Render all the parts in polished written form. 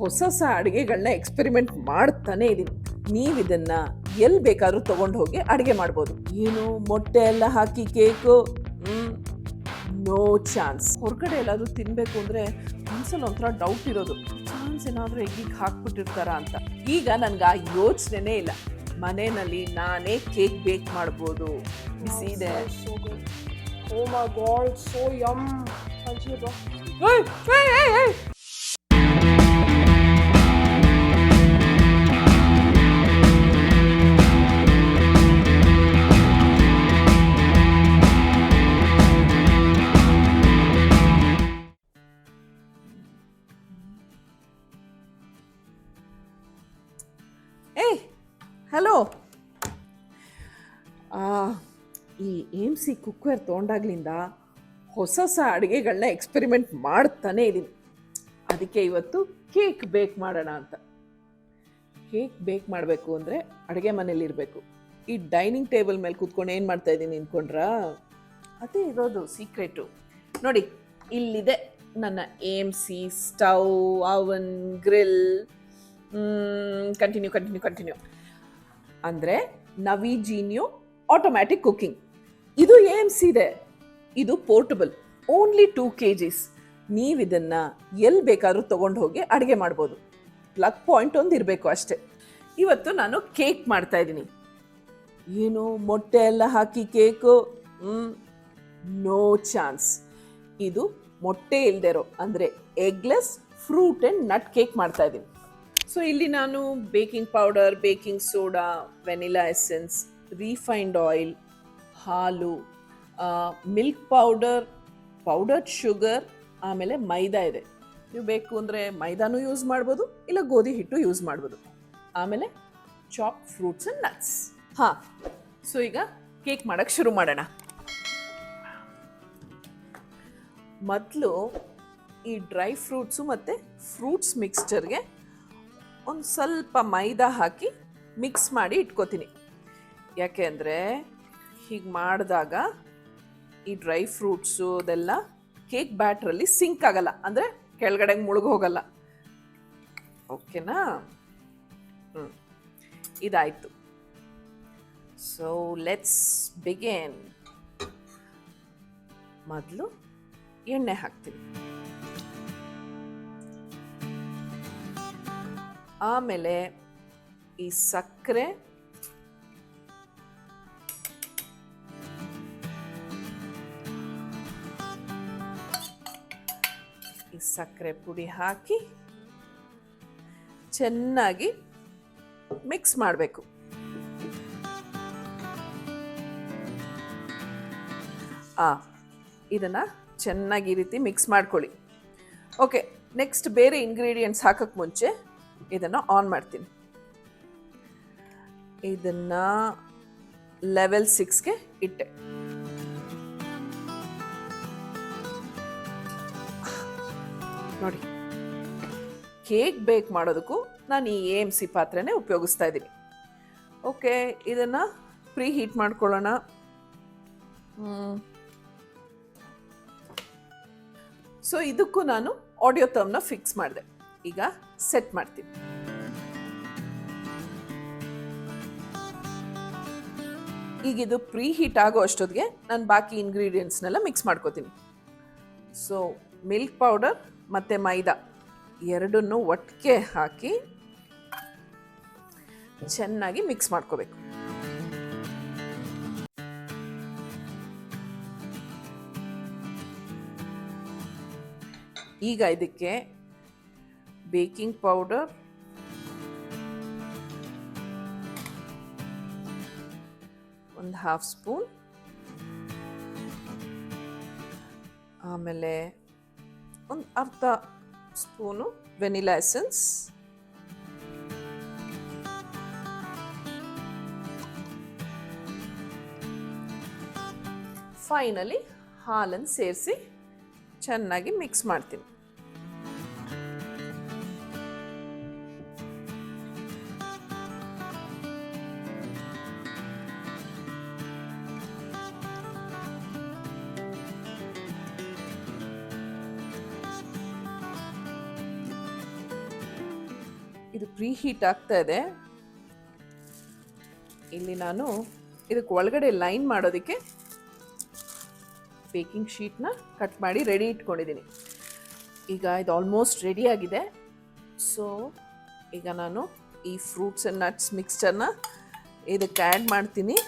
ಹೊಸ ಅಡುಗೆಗಳನ್ನ ಎಕ್ಸ್ಪೆರಿಮೆಂಟ್ ಮಾಡ್ತಾನೆ ಇದ್ದೀನಿ. ನೀವು ಇದನ್ನ ಎಲ್ಲಿ ಬೇಕಾದ್ರೂ ತಗೊಂಡು ಹೋಗಿ ಅಡುಗೆ ಮಾಡ್ಬೋದು. ಏನು ಮೊಟ್ಟೆ ಎಲ್ಲ ಹಾಕಿ ಕೇಕು? No chance. ಹೊರಗಡೆ ಎಲ್ಲಾದರೂ ತಿನ್ನಬೇಕು ಅಂದರೆ ಮನಸ್ಸಲ್ಲಿ ಒಂಥರ ಡೌಟ್ ಇರೋದು, ಚಾನ್ಸ್ ಏನಾದರೂ ಎಗ್ಗಿಗೆ ಹಾಕ್ಬಿಟ್ಟಿರ್ತಾರ ಅಂತ. ಈಗ ನನಗೆ ಆ ಯೋಚನೆನೇ ಇಲ್ಲ. ಮನೆಯಲ್ಲಿ ನಾನೇ ಕೇಕ್ ಬೇಕ್ ಮಾಡ್ಬೋದು. ಬಿಸಿ ಇದೆ. So good. Oh my god, so yum. Anjali bro. Hey. Hello. ಈ AMC ಕುಕ್ವೇರ್ ತೊಗೊಂಡಾಗ್ಲಿಂದ ಹೊಸ ಅಡುಗೆಗಳನ್ನ ಎಕ್ಸ್ಪೆರಿಮೆಂಟ್ ಮಾಡ್ತಾನೆ ಇದ್ದೀನಿ. ಅದಕ್ಕೆ ಇವತ್ತು ಕೇಕ್ ಬೇಕ್ ಮಾಡೋಣ ಅಂತ. ಕೇಕ್ ಬೇಕ್ ಮಾಡಬೇಕು ಅಂದರೆ ಅಡುಗೆ ಮನೇಲಿರಬೇಕು. ಈ ಡೈನಿಂಗ್ ಟೇಬಲ್ ಮೇಲೆ ಕೂತ್ಕೊಂಡು ಏನು ಮಾಡ್ತಾ ಇದ್ದೀನಿ ಅಂದ್ಕೊಂಡ್ರಾ? ಅದೇ ಇರೋದು ಸೀಕ್ರೆಟು. ನೋಡಿ, ಇಲ್ಲಿದೆ ನನ್ನ AMC ಸ್ಟವ್, ಅವನ್, ಗ್ರಿಲ್. ಕಂಟಿನ್ಯೂ ಅಂದರೆ ನವಿಜೀನ್ಯೋ ಆಟೋಮ್ಯಾಟಿಕ್ ಕುಕಿಂಗ್. ಇದು AMC ಇದೆ. ಇದು ಪೋರ್ಟಬಲ್, ಓನ್ಲಿ 2 kgs. ನೀವು ಇದನ್ನು ಎಲ್ಲಿ ಬೇಕಾದ್ರೂ ತೊಗೊಂಡು ಹೋಗಿ ಅಡುಗೆ ಮಾಡ್ಬೋದು. ಪ್ಲಗ್ ಪಾಯಿಂಟ್ ಒಂದು ಇರಬೇಕು ಅಷ್ಟೇ. ಇವತ್ತು ನಾನು ಕೇಕ್ ಮಾಡ್ತಾ ಇದ್ದೀನಿ. ಏನು ಮೊಟ್ಟೆ ಎಲ್ಲ ಹಾಕಿ ಕೇಕು? No chance. ಇದು ಮೊಟ್ಟೆ ಇಲ್ದಿರೋ ಅಂದರೆ eggless fruit and nut cake ಮಾಡ್ತಾ ಇದ್ದೀನಿ. ಸೊ ಇಲ್ಲಿ ನಾನು baking powder, baking soda, vanilla essence, refined oil, ಹಾಲು, ಮಿಲ್ಕ್ ಪೌಡರ್ಡ್ ಶುಗರ್, ಆಮೇಲೆ ಮೈದಾ ಇದೆ. ನೀವು ಬೇಕು ಅಂದರೆ ಮೈದಾನೂ ಯೂಸ್ ಮಾಡ್ಬೋದು, ಇಲ್ಲ ಗೋಧಿ ಹಿಟ್ಟು ಯೂಸ್ ಮಾಡ್ಬೋದು. ಆಮೇಲೆ chop fruits and nuts. So ಈಗ ಕೇಕ್ ಮಾಡೋಕ್ಕೆ ಶುರು ಮಾಡೋಣ. ಮೊದಲು ಈ ಡ್ರೈ ಫ್ರೂಟ್ಸು ಮತ್ತು ಫ್ರೂಟ್ಸ್ ಮಿಕ್ಸ್ಚರ್ಗೆ ಒಂದು ಸ್ವಲ್ಪ ಮೈದಾ ಹಾಕಿ ಮಿಕ್ಸ್ ಮಾಡಿ ಇಟ್ಕೋತೀನಿ. ಯಾಕೆ ಅಂದರೆ ಹೀಗೆ ಮಾಡಿದಾಗ ಈ ಡ್ರೈ ಫ್ರೂಟ್ಸು ಅದೆಲ್ಲ ಕೇಕ್ ಬ್ಯಾಟ್ರಲ್ಲಿ ಸಿಂಕ್ ಆಗಲ್ಲ, ಅಂದರೆ ಕೆಳಗಡೆಗೆ ಮುಳುಗೋಗಲ್ಲ. ಓಕೆನಾ? ಇದಾಯಿತು. So let's begin. ಮೊದಲು ಎಣ್ಣೆ ಹಾಕ್ತೀನಿ, ಆಮೇಲೆ ಈ ಸಕ್ಕರೆ, ಪುಡಿ ಹಾಕಿ ಚೆನ್ನಾಗಿ ಮಿಕ್ಸ್ ಮಾಡಬೇಕು. ಇದನ್ನು ಚೆನ್ನಾಗಿ ಈ ರೀತಿ ಮಿಕ್ಸ್ ಮಾಡ್ಕೊಳ್ಳಿ. ಓಕೆ, ನೆಕ್ಸ್ಟ್ ಬೇರೆ ಇಂಗ್ರೀಡಿಯೆಂಟ್ಸ್ ಹಾಕಕ್ಕೆ ಮುಂಚೆ ಇದನ್ನು ಆನ್ ಮಾಡ್ತೀನಿ. ಇದನ್ನು ಲೆವೆಲ್ 6ಗೆ ಇಟ್ಟೆ. ನೋಡಿ, ಕೇಕ್ ಬೇಕ್ ಮಾಡೋದಕ್ಕೂ ನಾನು ಈ AMC ಪಾತ್ರೆನೇ ಉಪಯೋಗಿಸ್ತಾ ಇದ್ದೀನಿ. ಓಕೆ, ಇದನ್ನು ಪ್ರೀ ಹೀಟ್ ಮಾಡ್ಕೊಳ್ಳೋಣ. ಸೊ ಇದಕ್ಕೂ ನಾನು ಆಡಿಯೋ ಥರ್ಮ್ನ ಫಿಕ್ಸ್ ಮಾಡಿದೆ. ಈಗ ಸೆಟ್ ಮಾಡ್ತೀನಿ. ಈಗ ಇದು ಪ್ರೀ ಹೀಟ್ ಆಗೋ ಅಷ್ಟೊತ್ತಿಗೆ ನಾನು ಬಾಕಿ ಇಂಗ್ರೀಡಿಯೆಂಟ್ಸ್ನೆಲ್ಲ ಮಿಕ್ಸ್ ಮಾಡ್ಕೋತೀನಿ. ಸೊ ಮಿಲ್ಕ್ ಪೌಡರ್ ಮತ್ತು ಮೈದಾ ಎರಡನ್ನೂ ಒಟ್ಟಿಗೆ ಹಾಕಿ ಚೆನ್ನಾಗಿ ಮಿಕ್ಸ್ ಮಾಡ್ಕೋಬೇಕು. ಈಗ ಇದಕ್ಕೆ ಬೇಕಿಂಗ್ ಪೌಡರ್, ಒಂದು 1/2 ಸ್ಪೂನ್, ಆಮೇಲೆ ಒಂದು 1/2 ಸ್ಪೂನು ವೆನಿಲಾ ಎಸೆನ್ಸ್, ಫೈನಲಿ ಹಾಲನ್ನು ಸೇರಿಸಿ ಚೆನ್ನಾಗಿ ಮಿಕ್ಸ್ ಮಾಡ್ತೀನಿ. ಇದು ಪ್ರೀ ಹೀಟ್ ಆಗ್ತಾ ಇದೆ. ಇಲ್ಲಿ ನಾನು ಇದಕ್ಕೆ ಒಳಗಡೆ ಲೈನ್ ಮಾಡೋದಕ್ಕೆ ಬೇಕಿಂಗ್ ಶೀಟ್ನ ಕಟ್ ಮಾಡಿ ರೆಡಿ ಇಟ್ಕೊಂಡಿದ್ದೀನಿ. ಈಗ ಇದು ಆಲ್ಮೋಸ್ಟ್ ರೆಡಿ ಆಗಿದೆ. ಸೊ ಈಗ ನಾನು ಈ ಫ್ರೂಟ್ಸ್ ಆ್ಯಂಡ್ ನಟ್ಸ್ ಮಿಕ್ಸ್ಚರ್ನ ಇದಕ್ಕೆ ಆ್ಯಡ್ ಮಾಡ್ತೀನಿ.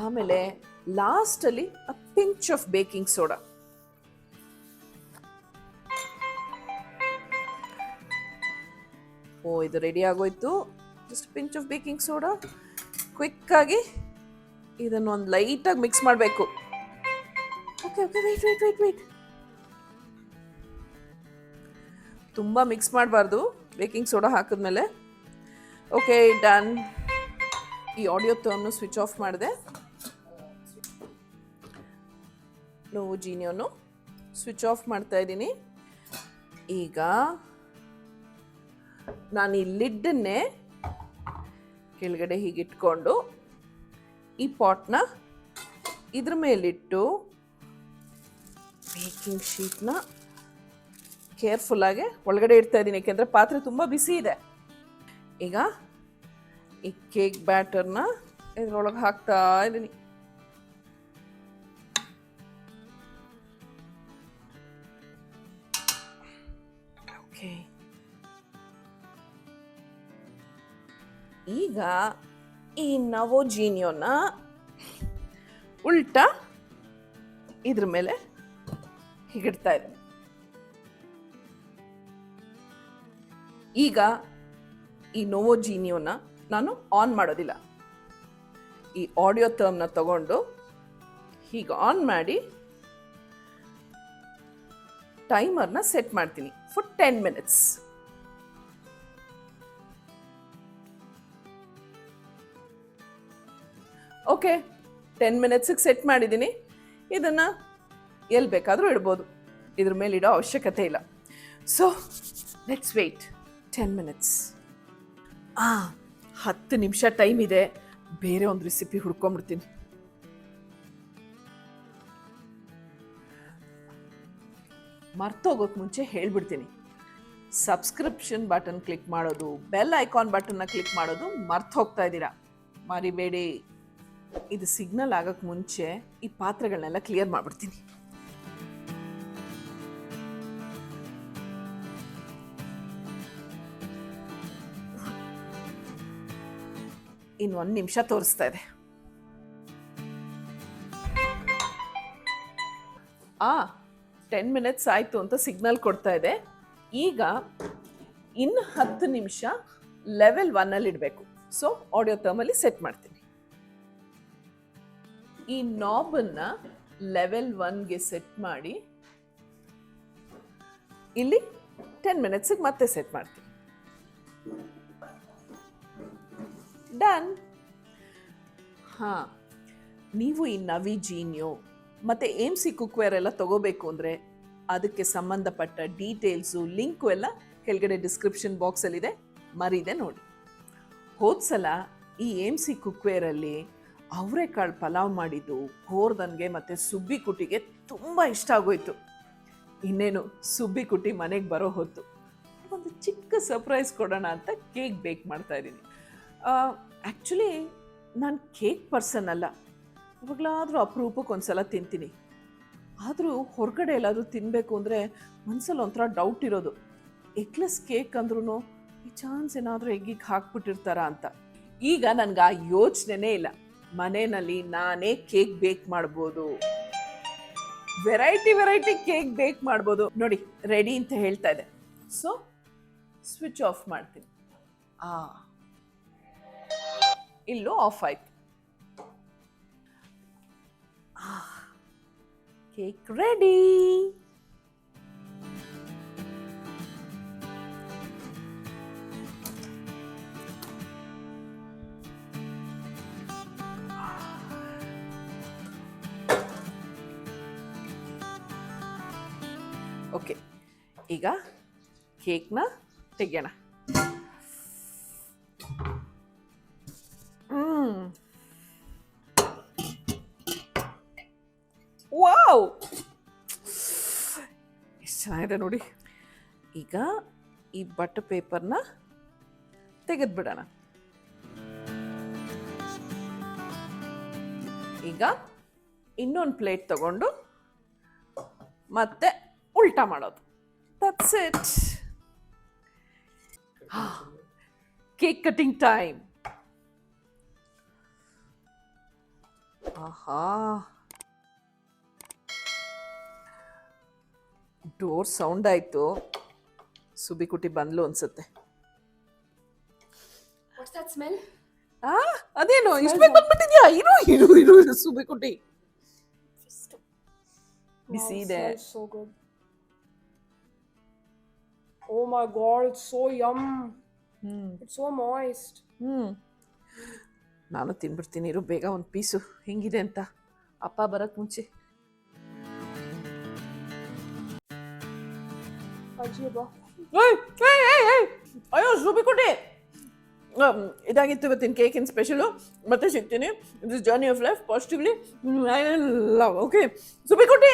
ಆಮೇಲೆ ಲಾಸ್ಟಲ್ಲಿ a pinch of baking soda. Oh, ಇದು ರೆಡಿ ಆಗೋಯ್ತು. Just pinch of baking soda. ಕ್ವಿಕ್ಕಾಗಿ ಇದನ್ನು ಒಂದು ಲೈಟಾಗಿ ಮಿಕ್ಸ್ ಮಾಡಬೇಕು. Okay okay, wait wait wait wait. ತುಂಬ ಮಿಕ್ಸ್ ಮಾಡಬಾರ್ದು ಬೇಕಿಂಗ್ ಸೋಡಾ ಹಾಕಿದ್ಮೇಲೆ. Okay, done. ಈ ಆಡಿಯೋ ಟರ್ಮ್ನು ಸ್ವಿಚ್ ಆಫ್ ಮಾಡಿದೆ. ನೋವು ಜೀನಿಯನ್ನು ಸ್ವಿಚ್ ಆಫ್ ಮಾಡ್ತಾ ಇದ್ದೀನಿ. ಈಗ ನಾನು ಈ ಲಿಡ್ಡನ್ನೇ ಕೆಳಗಡೆ ಹೀಗಿಟ್ಕೊಂಡು ಈ ಪಾಟ್ನ ಇದ್ರ ಮೇಲಿಟ್ಟು ಬೇಕಿಂಗ್ ಶೀಟ್ನ ಕೇರ್ಫುಲ್ಲಾಗಿ ಒಳಗಡೆ ಇಡ್ತಾ ಇದ್ದೀನಿ, ಯಾಕೆಂದರೆ ಪಾತ್ರೆ ತುಂಬ ಬಿಸಿ ಇದೆ. ಈಗ ಈ ಕೇಕ್ ಬ್ಯಾಟರ್ನ ಇದ್ರೊಳಗೆ ಹಾಕ್ತಾ ಇದ್ದೀನಿ. ಓಕೆ, ಈಗ ಈ ನವೋಜೀನಿಯೋನ ಉಲ್ಟಾ ಇದ್ರ ಮೇಲೆ ಹೀಗಿಡ್ತಾ ಇದ್ದೀನಿ. ಈಗ ಈ ನೋವೋಜೀನಿಯೋನ ನಾನು ಆನ್ ಮಾಡೋದಿಲ್ಲ. ಈ ಆಡಿಯೋ ಟರ್ಮ್ನ ತಗೊಂಡು ಹೀಗೆ ಆನ್ ಮಾಡಿ ಟೈಮರ್ನ ಸೆಟ್ ಮಾಡ್ತೀನಿ ಫಾರ್ 10 minutes. ಓಕೆ, 10 minutesಗೆ ಸೆಟ್ ಮಾಡಿದ್ದೀನಿ. ಇದನ್ನು ಎಲ್ಲಿ ಬೇಕಾದರೂ ಇಡ್ಬೋದು, ಇದ್ರ ಮೇಲೆ ಇಡೋ ಅವಶ್ಯಕತೆ ಇಲ್ಲ. So let's wait 10 minutes. 10 ನಿಮಿಷ ಟೈಮ್ ಇದೆ. ಬೇರೆ ಒಂದು ರೆಸಿಪಿ ಹುಡ್ಕೊಂಡ್ಬಿಡ್ತೀನಿ. ಮರ್ತೋಗೋಕೆ ಮುಂಚೆ ಹೇಳ್ಬಿಡ್ತೀನಿ, ಸಬ್ಸ್ಕ್ರಿಪ್ಷನ್ ಬಟನ್ ಕ್ಲಿಕ್ ಮಾಡೋದು, ಬೆಲ್ ಐಕಾನ್ ಬಟನ್ನ ಕ್ಲಿಕ್ ಮಾಡೋದು ಮರ್ತು ಹೋಗ್ತಾ ಇದ್ದೀರಾ, ಮರಿಬೇಡಿ. ಇದು ಸಿಗ್ನಲ್ ಆಗೋಕ್ಕೆ ಮುಂಚೆ ಈ ಪಾತ್ರೆಗಳನ್ನೆಲ್ಲ ಕ್ಲಿಯರ್ ಮಾಡಿಬಿಡ್ತೀನಿ. ಇನ್ನು 1 ನಿಮಿಷ ತೋರಿಸ್ತಾ ಇದೆ. 10 minutes ಆಯಿತು ಅಂತ ಸಿಗ್ನಲ್ ಕೊಡ್ತಾ ಇದೆ. ಈಗ ಇನ್ನು 10 ನಿಮಿಷ ಲೆವೆಲ್ 1 ಇಡಬೇಕು. ಸೊ ಆಡಿಯೋ ಟರ್ಮಲ್ಲಿ ಸೆಟ್ ಮಾಡ್ತೀನಿ. ಈ ನಾಬನ್ನು ಲೆವೆಲ್ 1ಗೆ ಸೆಟ್ ಮಾಡಿ ಇಲ್ಲಿ 10 minutesಗೆ ಮತ್ತೆ ಸೆಟ್ ಮಾಡ್ತೀನಿ. ಡನ್. ನೀವು ಈ ನವಿಜೀನಿಯೋ ಮತ್ತು AMC ಕುಕ್ವೇರ್ ಎಲ್ಲ ತಗೋಬೇಕು ಅಂದರೆ ಅದಕ್ಕೆ ಸಂಬಂಧಪಟ್ಟ ಡೀಟೇಲ್ಸು, ಲಿಂಕು ಎಲ್ಲ ಕೆಳಗಡೆ ಡಿಸ್ಕ್ರಿಪ್ಷನ್ ಬಾಕ್ಸಲ್ಲಿದೆ, ಮರಿದೆ ನೋಡಿ. ಹೋದ್ಸಲ ಈ AMC ಕುಕ್ವೇರಲ್ಲಿ ಅವರೆಕಾಳು ಪಲಾವ್ ಮಾಡಿದ್ದು ಗೋರ್ಧನ್ಗೆ ಮತ್ತು ಸುಬ್ಬಿ ಕುಟಿಗೆ ತುಂಬ ಇಷ್ಟ ಆಗೋಯ್ತು. ಇನ್ನೇನು ಸುಬ್ಬಿ ಕುಟಿ ಮನೆಗೆ ಬರೋ ಹೊತ್ತು ಒಂದು ಚಿಕ್ಕ ಸರ್ಪ್ರೈಸ್ ಕೊಡೋಣ ಅಂತ ಕೇಕ್ ಬೇಕ್ ಮಾಡ್ತಾ ಇದ್ದೀನಿ. ಆ್ಯಕ್ಚುಲಿ ನಾನು ಕೇಕ್ ಪರ್ಸನ್ ಅಲ್ಲ, ಇವಾಗಲಾದರೂ ಅಪರೂಪಕ್ಕೆ ಒಂದ್ಸಲ ತಿಂತೀನಿ. ಆದರೂ ಹೊರಗಡೆ ಎಲ್ಲಾದರೂ ತಿನ್ನಬೇಕು ಅಂದರೆ ಮನಸ್ಸಲ್ಲಿ ಒಂಥರ ಡೌಟ್ ಇರೋದು, ಎಗ್ಲೆಸ್ ಕೇಕ್ ಅಂದ್ರೂ ಈ ಚಾನ್ಸ್ ಏನಾದರೂ ಎಗ್ಗಿಗೆ ಹಾಕ್ಬಿಟ್ಟಿರ್ತಾರ ಅಂತ. ಈಗ ನನಗೆ ಆ ಯೋಚನೆನೇ ಇಲ್ಲ. ಮನೆಯಲ್ಲಿ ನಾನೇ ಕೇಕ್ ಬೇಕ್ ಮಾಡ್ಬೋದು, ವೆರೈಟಿ ಕೇಕ್ ಬೇಕ್ ಮಾಡ್ಬೋದು. ನೋಡಿ ರೆಡಿ ಅಂತ ಹೇಳ್ತಾ ಇದೆ. ಸೊ ಸ್ವಿಚ್ ಆಫ್ ಮಾಡ್ತೀನಿ. ಇಲ್ಲೂ ಆಫ್ ಆಯ್ತು. Cake ready. ಓಕೆ, ಈಗ ಕೇಕ್ನ ತೆಗೆಯೋಣ. ವಾವ್, ಎಷ್ಟು ಚೆನ್ನಾಗಿದೆ ನೋಡಿ. ಈಗ ಈ ಬಟರ್ ಪೇಪರ್ನ ತೆಗೆದ್ಬಿಡೋಣ. ಈಗ ಇನ್ನೊಂದು ಪ್ಲೇಟ್ ತಗೊಂಡು ಮತ್ತೆ ಉಲ್ಟಾ ಮಾಡೋದು. That's it. Cake cutting time. ಆಹಾ, ಡೋರ್ ಸೌಂಡ್ ಆಯ್ತು. ಸುಬಿಕುಟಿ ಬಂದ್ಲು ಅನ್ಸುತ್ತೆ. What's that smell? ಅದೇನು ಇಷ್ಟು ಬೇಗ ಬಂದ್ಬಿಟ್ಟಿದ್ಯಾ? ಇರು ಸುಬಿಕುಟಿ. ಬಿಸಿ ಇದೆ. Smells so good. Oh my god, it's so yum. It's so moist. ನಾನು ತಿನ್ಬಿಡ್ತೀನಿ. ಇರು ಬೇಗ ಒಂದು ಪೀಸು ಹೆಂಗಿದೆ ಅಂತ ಅಪ್ಪ ಬರಕ್ ಮುಂಚೆ. Aji ba. ಅಯ್ಯೋ ಸುಬಿಕುಟಿ, ಇದಾಗಿತ್ತು ಇವತ್ತಿನ ಕೇಕಿನ ಸ್ಪೆಷಲು. ಮತ್ತೆ ಸಿಗ್ತೀನಿ. This journey of life positively I will love. Okay ಸುಬಿಕುಟಿ.